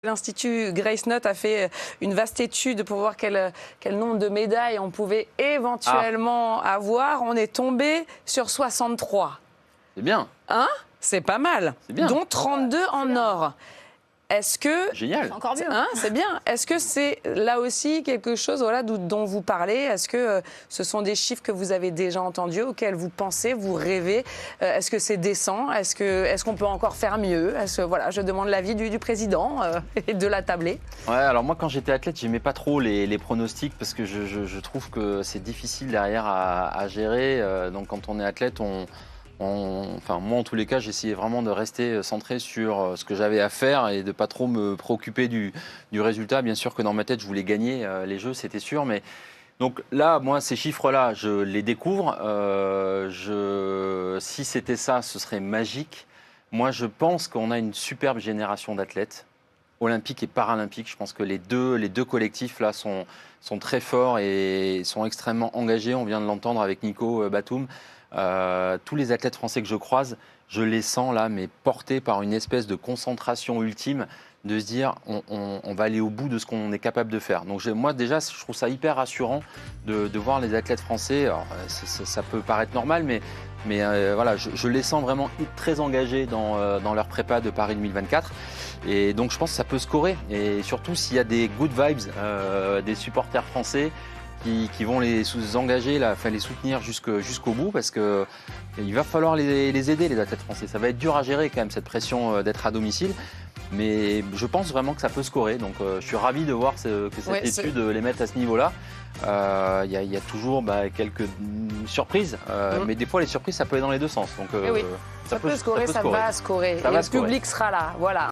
L'Institut Grace Note a fait une vaste étude pour voir quel nombre de médailles on pouvait éventuellement avoir. On est tombé sur 63. C'est bien. Hein? C'est pas mal. C'est bien. Dont 32 en or. Est-ce que... Génial. C'est encore mieux. Hein, c'est bien. Est-ce que c'est là aussi quelque chose voilà, dont vous parlez? Est-ce que ce sont des chiffres que vous avez déjà entendus, auxquels vous pensez, vous rêvez? Est-ce que c'est décent? Est-ce qu'on peut encore faire mieux? Voilà, je demande l'avis du président et de la tablée. Ouais, alors moi quand j'étais athlète, j'aimais pas trop les pronostics parce que je trouve que c'est difficile derrière à gérer. Donc quand on est athlète, enfin moi en tous les cas j'essayais vraiment de rester centré sur ce que j'avais à faire et de pas trop me préoccuper du résultat. Bien sûr que dans ma tête je voulais gagner les jeux, c'était sûr, mais donc là moi ces chiffres-là je les découvre. Si c'était ça, ce serait magique. Moi je pense qu'on a une superbe génération d'athlètes olympiques et paralympiques. Je pense que les deux collectifs là sont très forts et sont extrêmement engagés. On vient de l'entendre avec Nico Batum. Tous les athlètes français que je croise, je les sens là, mais portés par une espèce de concentration ultime, de se dire on va aller au bout de ce qu'on est capable de faire. Donc moi déjà, je trouve ça hyper rassurant de voir les athlètes français. Alors, ça peut paraître normal, mais voilà, je les sens vraiment très engagés dans leur prépa de Paris 2024. Et donc je pense que ça peut scorer. Et surtout s'il y a des good vibes, des supporters français qui vont les engager, les soutenir jusqu'au bout, parce qu'il va falloir les aider, les athlètes français. Ça va être dur à gérer quand même, cette pression d'être à domicile. Mais je pense vraiment que ça peut scorer. Donc je suis ravi de voir que cette étude les mette à ce niveau-là. Il y a toujours quelques surprises, mais des fois les surprises ça peut aller dans les deux sens. Donc ça peut scorer, ça va scorer. Et le public sera là, voilà.